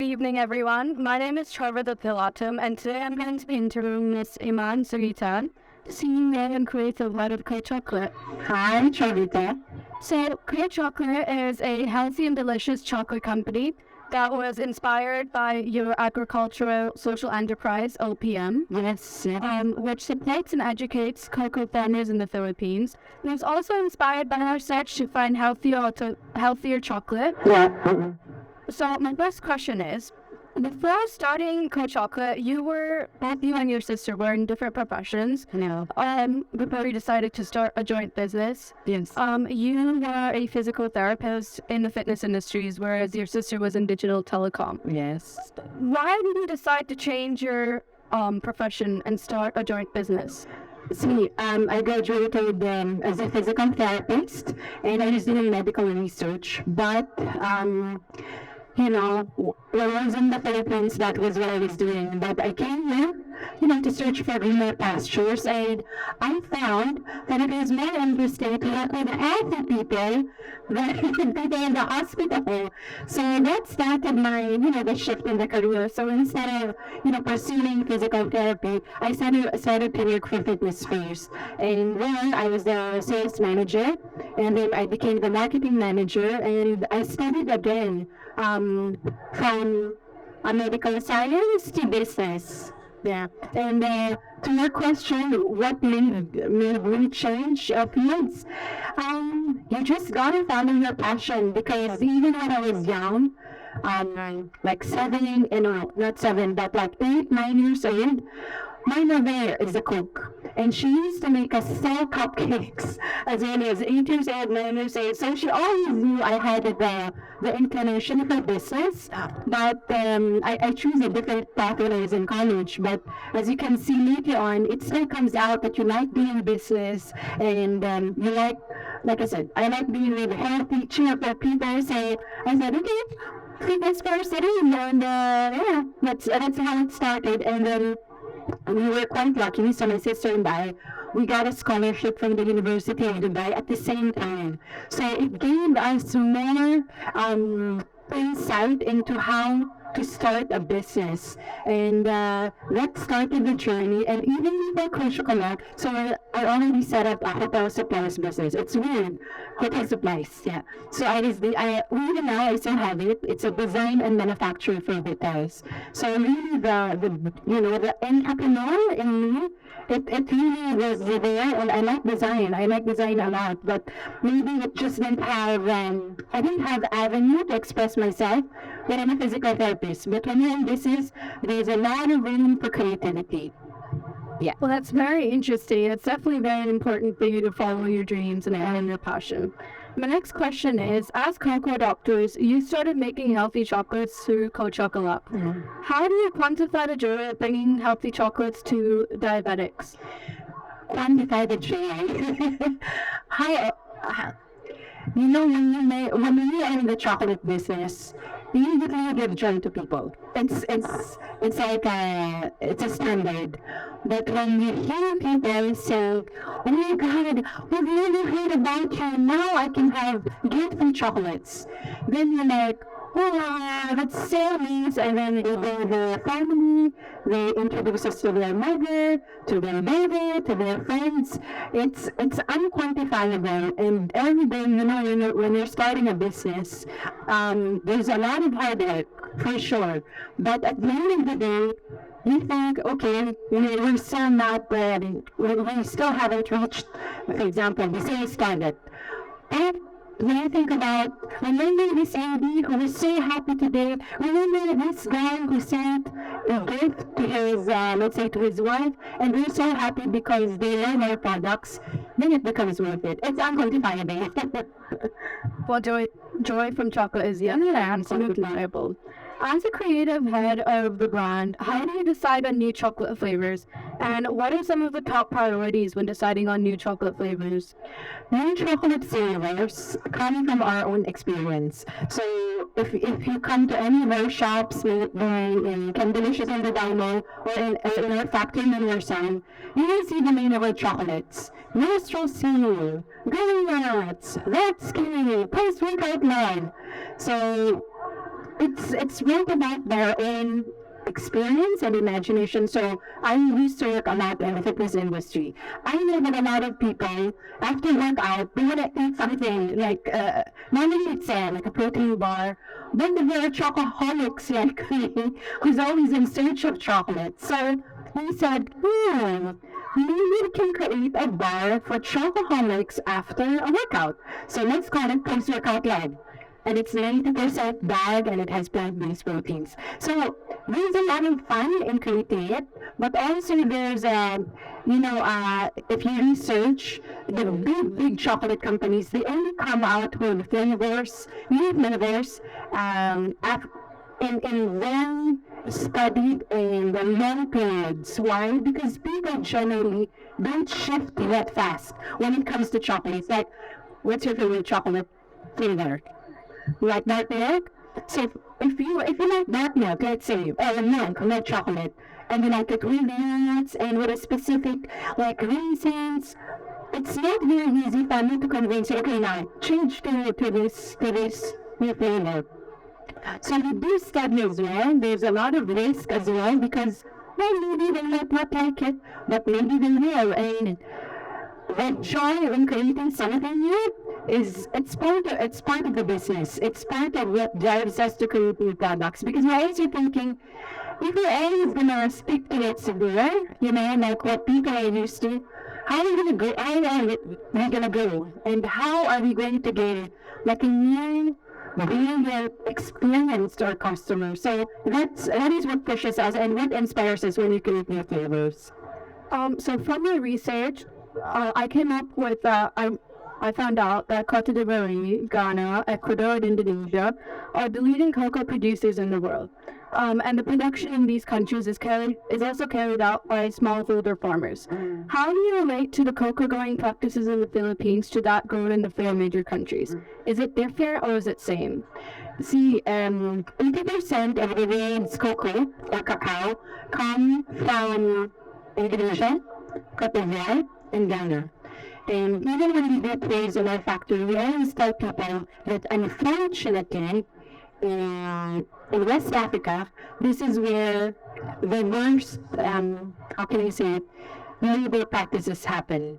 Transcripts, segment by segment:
evening, everyone. My name is Charvitha, and today I'm going to be interviewing Miss Iman Suguitan, Senior and Creative Head of Chocolat. Hi, Charvitha. So, Chocolat is a healthy and delicious chocolate company that was inspired by your agricultural social enterprise, OPM. Yes. Which supports and educates cocoa farmers in the Philippines. It was also inspired by our search to find healthier chocolate. Yeah. So my first question is, before starting Chocolat, both you and your sister were in different professions. No. Before you decided to start a joint business. Yes. You were a physical therapist in the fitness industries, whereas your sister was in digital telecom. Yes. Why did you decide to change your profession and start a joint business? See, I graduated as a physical therapist, and I was doing medical research. But, when I was in the Philippines, that was what I was doing. But I came here, to search for greener pastures, and I found that it was more interesting to work with healthy people than people in the hospital. So that started my, the shift in the career. So instead of, pursuing physical therapy, I started to work for fitness first. And then I was the sales manager, and then I became the marketing manager, and I studied again from medical science to business. Yeah. And to your question, what made me change fields? You just gotta follow your passion, because even when I was young, like 8, 9 years old, my mother is a cook, and she used to make us sell cupcakes as early as 8 years old, 9 years old. So she always knew I had the inclination for business, but I chose a different path when I was in college. But as you can see later on, it still comes out that you like doing business, and you like I said, I like being with healthy, cheerful people. So I said, okay, fitness first, and that's how it started. And then we were quite lucky, so my sister and I, we got a scholarship from the University of Dubai at the same time. So it gave us more insight into how to start a business, and that started the journey. And even before Chocolat, so I already set up a hotel supplies business. It's weird, hotel supplies, yeah. So even now I still have it. It's a design and manufacture for hotels. So really the entrepreneur in me, it really was there, and I like design. I like design a lot, but maybe it just didn't have I didn't have avenue to express myself when I'm a physical therapist. But when you're in business, there's a lot of room for creativity. Yeah. Well, that's very interesting. It's definitely very important for you to follow your dreams and your passion. My next question is, as cocoa doctors, you started making healthy chocolates through Chocolat. Mm-hmm. How do you quantify the joy of bringing healthy chocolates to diabetics? Quantify the joy. When you are in the chocolate business, you really give joy to people. It's like it's a standard. But when you hear people say, "Oh my God, we've never heard about you. Now I can have gift chocolates," then you're like, "Oh, that's so nice." And then they go to their family, they introduce us to their mother, to their baby, to their friends. It's unquantifiable. And every day, when you're starting a business, there's a lot of hard work, for sure. But at the end of the day, you think, okay, we're still not ready. We still haven't reached, for example, the sales target. And when I think about, remember this lady who was so happy today, remember this guy who sent a gift to his, let's say to his wife, and we're so happy because they love our products, then it becomes worth it. It's unquantifiable. Well, joy from chocolate is undeniable. As a creative head of the brand, how do you decide on new chocolate flavors? And what are some of the top priorities when deciding on new chocolate flavors? New chocolate flavors come from our own experience. So if you come to any of our shops, in Can Delicious in the Dino, or in our factory in Warsan, you will see the name of our chocolates. Nostril Seal, Green Nuts, That's Skinny, Post-Workout Line. So it's really about their own experience and imagination. So I used to work a lot in the fitness industry. I know that a lot of people after workout they want to eat something like not only it's like a protein bar, but there are chocoholics like me who's always in search of chocolate. So we said, maybe we can create a bar for chocoholics after a workout. So let's call it post-workout lab. And it's 90% bag and it has plant-based proteins. So there's a lot of fun in creating it, but also there's if you research the big chocolate companies, they only come out with flavors, new flavors, in well-studied and long periods. Why? Because people generally don't shift that fast when it comes to chocolate. Like, what's your favorite chocolate flavor? Like dark milk? So if you like dark milk, let's say, or milk, not chocolate, and you like it with nuts and with a specific like reasons, it's not very easy for me to convince you, okay, now change to this new flavor. So with these studies, there's a lot of risk as well because maybe they might not like it, but maybe they will. And the joy in creating something new is it's part of the business. It's part of what drives us to create new products because we're always thinking if we're always gonna stick to what's there, like what people are used to, how are we gonna go? How are we gonna go? And how are we going to get like a new real experience to our customers? So that is what pushes us and what inspires us when we create new flavors. So from my research, I came up with I found out that Cote d'Ivoire, Ghana, Ecuador, and Indonesia are the leading cocoa producers in the world. And the production in these countries is also carried out by smallholder farmers. How do you relate to the cocoa growing practices in the Philippines to that grown in the four major countries? Is it different or is it same? See, 80% of the world's cocoa or cacao come from Indonesia, Cote d'Ivoire, and Ghana. And even when we get praise in our factory, we always tell people that unfortunately, in West Africa, this is where the worst, labor practices happen.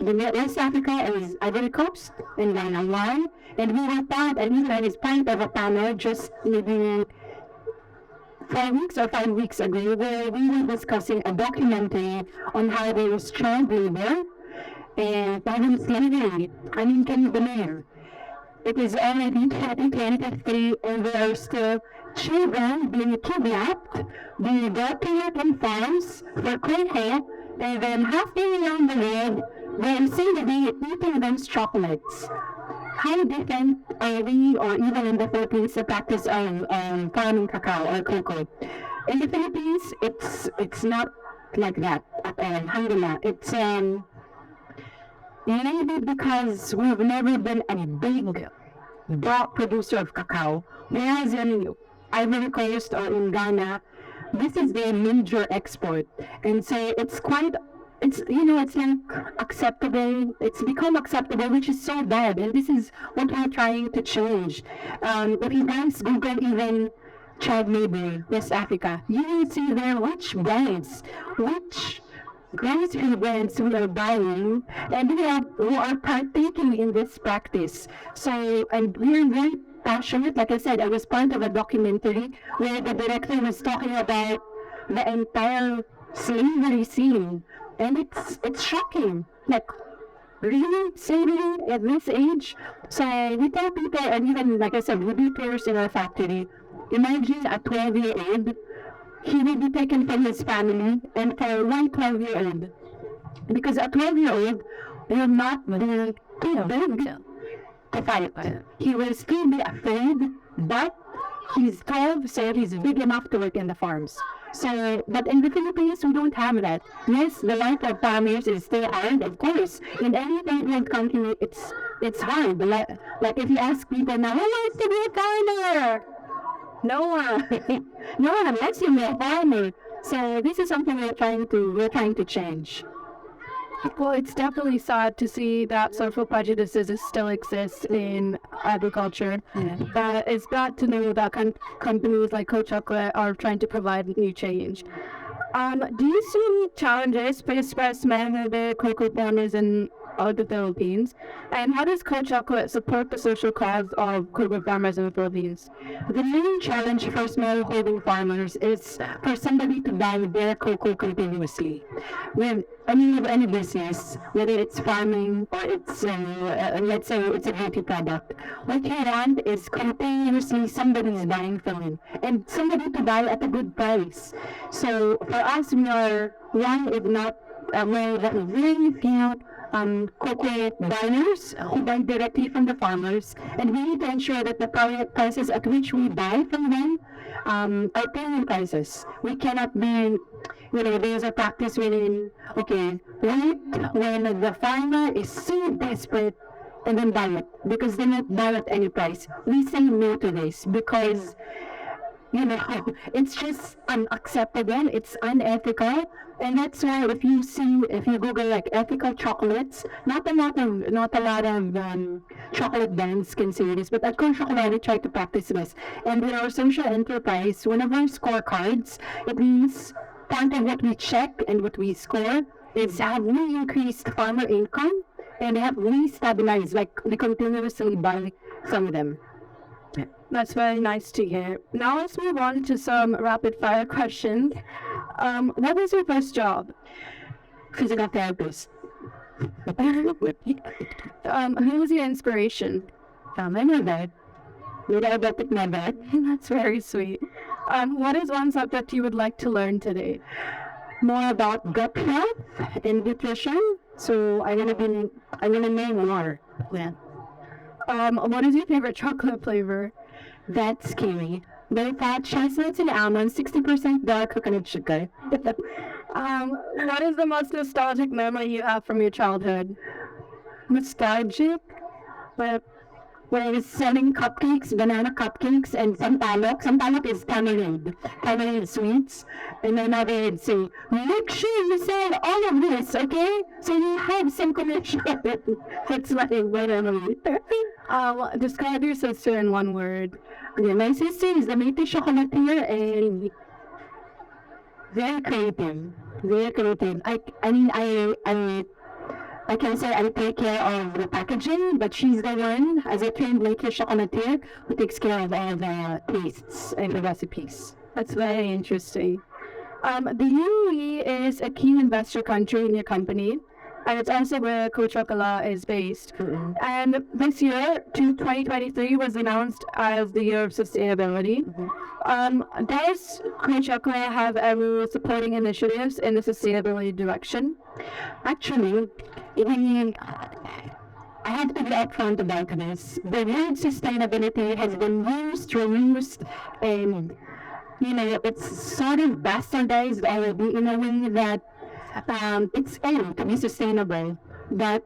West Africa is Ivory Coast and Ghana one, and we were part, and Israel is part of a panel just maybe 4 weeks or 5 weeks ago where we were discussing a documentary on how there was child labor and modern slavery. I mean, can you believe? It is already 2023 and there are still children being kidnapped, being brought to work in farms for clean hair, and then halfway around the world, they're saying that they eating those chocolates. How different are we, or even in the Philippines, the practice of farming cacao or cocoa? In the Philippines, it's not like that at all. Alhamdulillah. It's maybe because we've never been a big bulk producer of cacao, whereas in Ivory Coast or in Ghana, this is their major export, and so it's like acceptable. It's become acceptable, which is so bad, and this is what we're trying to change. If you guys Google even child labor, West Africa, you will see there which grocery brands who are buying and who are partaking in this practice. So, and we're very passionate. Like I said, I was part of a documentary where the director was talking about the entire slavery scene, and it's shocking. Like, really slavery at this age? So we tell people, and even like I said, we do tours in our factory. Imagine a 12-year-old. He will be taken from his family, and for one 12-year-old, because a 12-year-old will not be too big to fight. He will still be afraid, but he's 12, so he's big enough to work in the farms. So, but in the Philippines, we don't have that. Yes, the life of farmers is still hard, of course. In any third world country, it's hard. Like if you ask people now, who wants to be a farmer? No one. No one unless you're a farmer. So this is something we're trying to change. Well, it's definitely sad to see that social prejudices still exist in agriculture. Yeah. But it's glad to know that companies like Chocolat are trying to provide new change. Do you see any challenges faced by smallholder cocoa farmers in the Philippines? And how does Chocolat support the social cause of cocoa farmers in the Philippines? The main challenge for smallholder farmers is for somebody to buy their cocoa continuously. With any business, whether it's farming or it's, let's say it's a beauty product, what you want is continuously somebody's buying from you and somebody to buy at a good price. So for us, we are one, if not, we're very few cocoa buyers who buy directly from the farmers, and we need to ensure that the prices at which we buy from them are premium prices. We cannot be, there's a practice wherein, okay, wait when the farmer is so desperate and then buy it, because they won't buy at any price. We say no to this because it's just unacceptable, it's unethical, and that's why if you Google like ethical chocolates, not a lot of chocolate brands can say this, but at Chocolat try to practice this. And with our social enterprise, one of our scorecards, it means part of what we check and what we score is have we increased farmer income and have we stabilized, like we continuously buy some of them. That's very nice to hear. Now let's move on to some rapid fire questions. What was your first job? Physical therapist. Who was your inspiration? My mother. My diabetic mother. That's very sweet. What is one subject you would like to learn today? More about gut health and nutrition. So I'm gonna name more. Yeah. What is your favorite chocolate flavor? That's kiwi. Low fat, chestnuts and almonds, 60% dark coconut sugar. What is the most nostalgic memory you have from your childhood? Nostalgic? Well, when I was selling cupcakes, banana cupcakes, and sampalok. Sampalok is tamarind sweets. And my mother would say, make sure you sell all of this, okay? So you have some connection. That's what I memory. Describe your sister in one word. Okay, my sister is the Métis chocolatier and very creative. Very creative. I can say I take care of the packaging, but she's the one, as a trained Métis chocolatier, who takes care of all the tastes and the recipes. That's very interesting. The UAE is a key investor country in your company, and it's also where Chocolat is based. Mm-hmm. And this year, 2023, was announced as the year of sustainability. Mm-hmm. Does Chocolat have ever supporting initiatives in the sustainability direction? Actually, I have to be upfront about this. The word sustainability has been reused, and it's sort of bastardized already in a way that it's aimed to be sustainable. But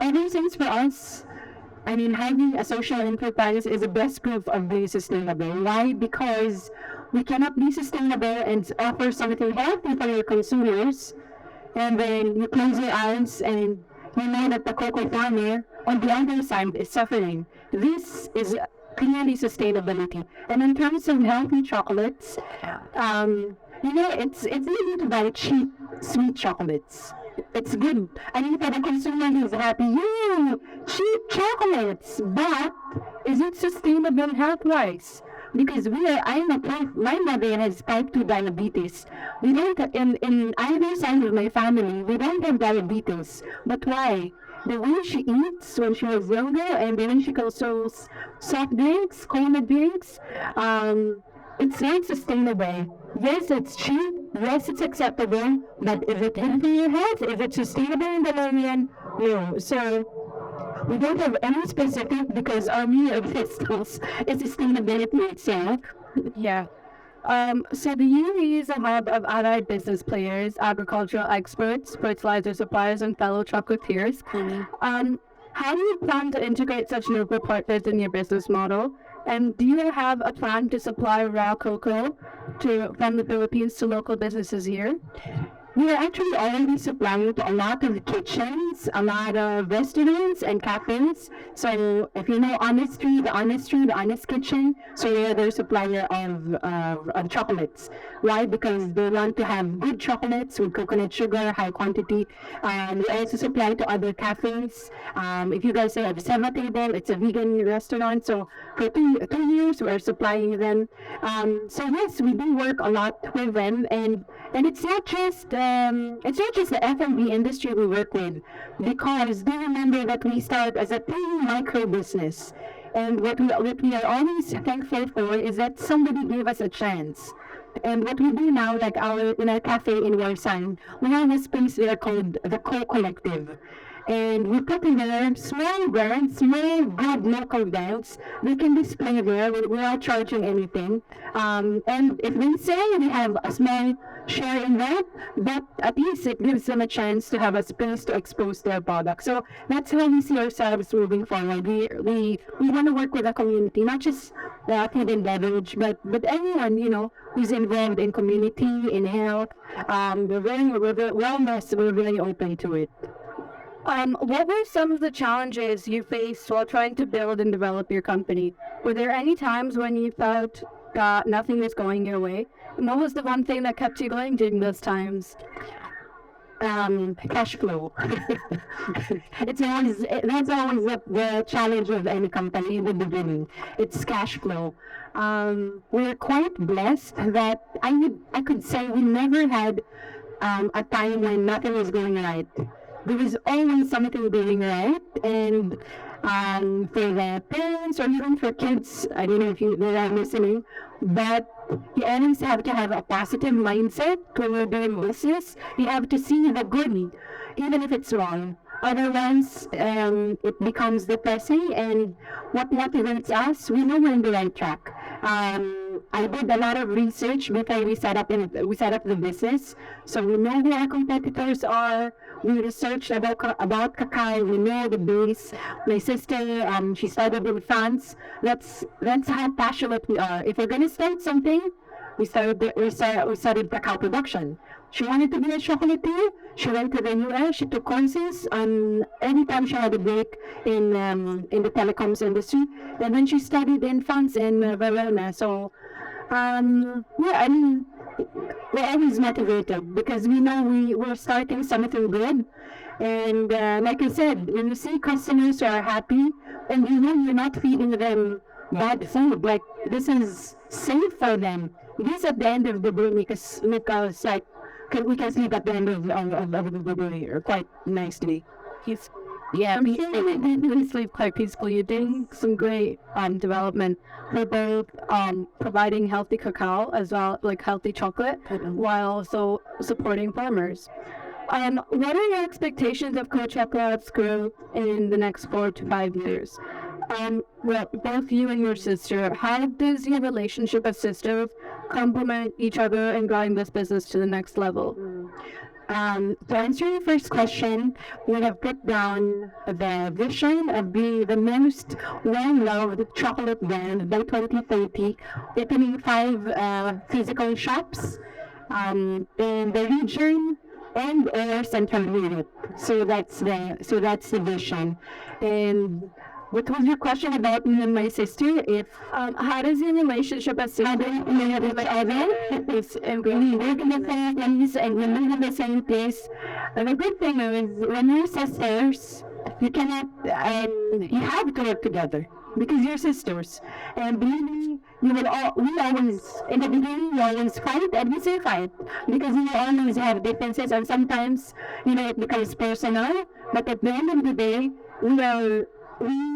ever since for us, having a social enterprise is the best proof of being sustainable. Why? Because we cannot be sustainable and offer something healthy for your consumers, and then you close your eyes and you know that the cocoa farmer on the other side is suffering. This is clearly sustainability. And in terms of healthy chocolates, it's easy to buy cheap, sweet chocolates. It's good. For the consumer who's happy, cheap chocolates. But is it sustainable health-wise? Because my mother has type 2 diabetes. We don't, in either side of my family, we don't have diabetes. But why? The way she eats when she was younger, and then she consumes soft drinks, cold drinks, it's not sustainable. Yes, it's cheap. Yes, it's acceptable. But is it healthy for your health? Is it sustainable in the long run? No. So we don't have any specific, because our main existence is sustainability itself. Yeah. So the UAE is a hub of allied business players, agricultural experts, fertilizer suppliers, and fellow chocolatiers. Mm-hmm. How do you plan to integrate such local partners in your business model? And do you have a plan to supply raw cocoa from the Philippines to local businesses here? We are actually already supplying to a lot of kitchens, a lot of restaurants and cafes. So if you know the Honest Kitchen, so we are their supplier of chocolates, right? Because they want to have good chocolates with coconut sugar, high quantity. We also supply to other cafes. If you guys have Seva Table, it's a vegan restaurant. So for 2 years, we're supplying them. So yes, we do work a lot with them, and it's not just the F&B industry we work with, because do remember that we started as a tiny micro business, and what we are always thankful for is that somebody gave us a chance. And what we do now, like in our cafe in Warsan, we have a space there called the Co-Collective. And we put in there small brands, small good local brands. They can display there without charging anything. And if they say we have a small share in that, but at least it gives them a chance to have a space to expose their product. So that's how we see ourselves moving forward. We want to work with the community, not just the food and beverage, but everyone, who's involved in community, in health. Wellness, we're very open to it. What were some of the challenges you faced while trying to build and develop your company? Were there any times when you felt that nothing was going your way? And what was the one thing that kept you going during those times? Cash flow. That's always the challenge of any company in the beginning. It's cash flow. We're quite blessed that I could say we never had a time when nothing was going right. There was always something going right, and for the parents or even for kids, I don't know if they are listening, but you always have to have a positive mindset when you're doing business. You have to see the good, even if it's wrong. Otherwise, it becomes depressing, and what motivates us, we know we're on the right track. I did a lot of research before we set up the business, so we know who our competitors are. We researched about cacao. We know the base. My sister, she started in France. That's how passionate we are. If we're gonna start something, we started cacao production. She wanted to be a chocolatier. She went to the US. She took courses. Anytime she had a break in the telecoms industry, and then she studied in France in Verona. So, we're always motivated because we know we're starting something good. And like I said, when you see customers who are happy, and you know you're not feeding them bad food, like this is safe for them. This at the end of the day because like we can sleep at the end of the day quite nicely. I'm sure you did sleep quite peacefully. You're doing some great development for both providing healthy cacao as well, like healthy chocolate, while also supporting farmers. What are your expectations of Chocolat's growth in the next 4 to 5 years? Well, both you and your sister, how does your relationship as sisters complement each other in growing this business to the next level? To answer your first question, we have put down the vision of being the most well-loved chocolate brand by 2030, opening 5 physical shops in the region and or Central Europe. So that's the vision. And what was your question about me and my sister? How does your relationship as sisters and we work in the same place and we live in the same place. And the good thing is when you're sisters, you have to work together because you're sisters. And believe me, we always, in the beginning, we always fight, and we say fight because we always have differences, and sometimes, it becomes personal. But at the end of the day, we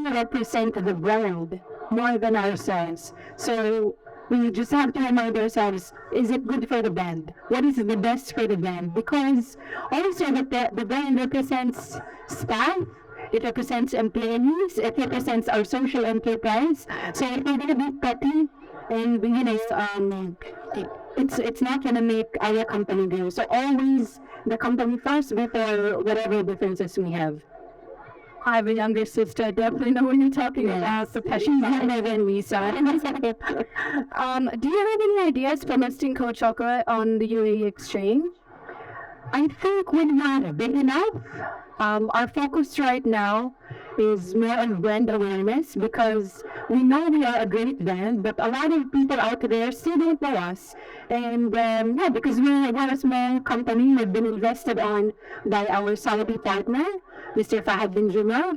represent the brand more than ourselves. So we just have to remind ourselves, is it good for the brand? What is the best for the brand? Because also the brand represents staff, it represents employees, it represents our social enterprise. So if we're going to be petty and it's not going to make our company grow. So always the company first before whatever differences we have. I have a younger sister. I definitely know what you're talking about. So she's younger than me, so. Do you have any ideas for listing Chocolat on the UAE exchange? I think we're not big enough. Our focus right now is more on brand awareness because we know we are a great brand, but a lot of people out there still don't know us. And yeah, because we're a small company, we've been invested on by our Saudi partner, Mr. Fahad bin Juma.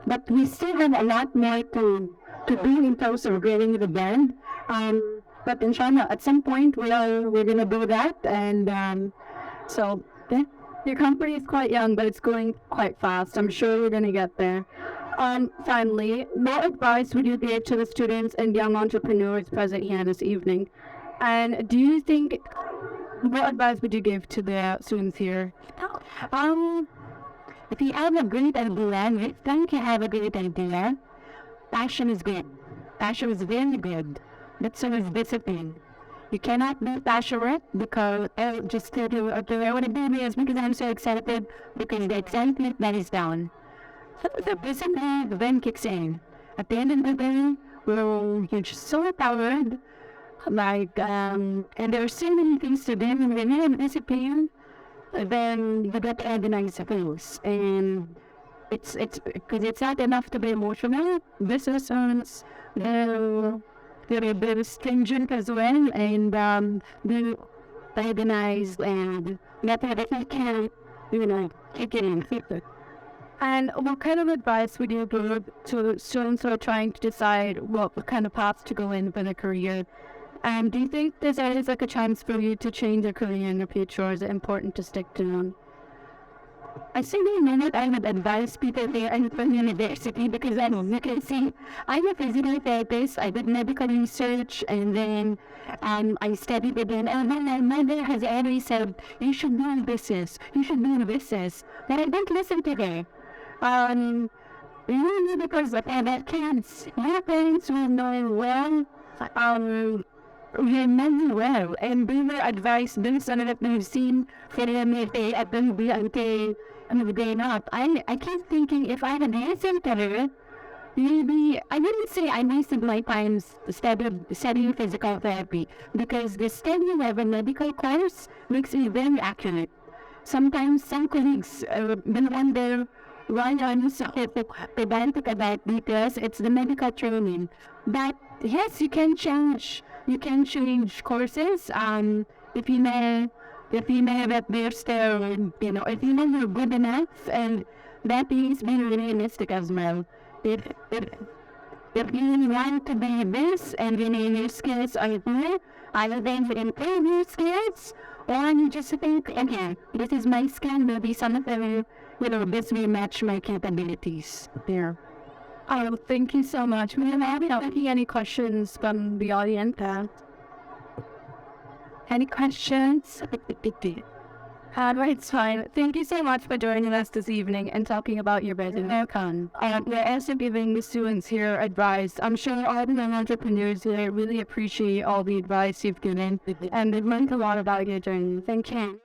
But we still have a lot more to do in terms of growing the brand. But inshallah, at some point we're gonna do that, and so yeah. Your company is quite young, but it's going quite fast. I'm sure we're going to get there. Finally, what advice would you give to the students and young entrepreneurs present here this evening? And do you think, what advice would you give to the students here? If you have a great idea, if you have a great idea, passion is good. Passion is very good. That's so is discipline. You cannot be passionate because just to do what I do is because I'm so excited because the excitement that is down. The discipline then kicks in. At the end of the day, you're just so tired. And there are so many things to do, and when you have discipline, then you get to organize things. And it's because it's not enough to be emotional. Business owners, they're very stringent as well, and they're organized, and that they can, kick it in. And what kind of advice would you give to students who are trying to decide what kind of path to go in for their career? And do you think there's always like a chance for you to change your career in the future, or is it important to stick to them? I think in a minute I would advise people there and from university because you can see I'm a physical therapist, I did medical research, and then I studied again, and then my mother has always said, you should do business, but I didn't listen to her. Really because that can't. My parents were knowing well, remember well, and they were advised this and that they've seen for them if they at them be until they not. I keep thinking if I had listened to her, maybe I wouldn't say I wasted my time studying physical therapy because the studying of a medical course makes me very accurate. Sometimes some colleagues will wonder why I'm so pedantic about details. It's the medical training. But yes, you can change courses. If you know that they're still, if you know you're good enough, and that is being realistic as well. If you want to be this and your skills are there, either then to improve your skills, or you just think, okay, this is my skill, maybe some of them, this will match my capabilities there. Oh, thank you so much. We don't have any questions from the audience. Any questions? It's fine. Thank you so much for joining us this evening and talking about your business. We're also giving the students here advice. I'm sure all the young entrepreneurs here really appreciate all the advice you've given, and they've learned a lot about your journey. Thank you.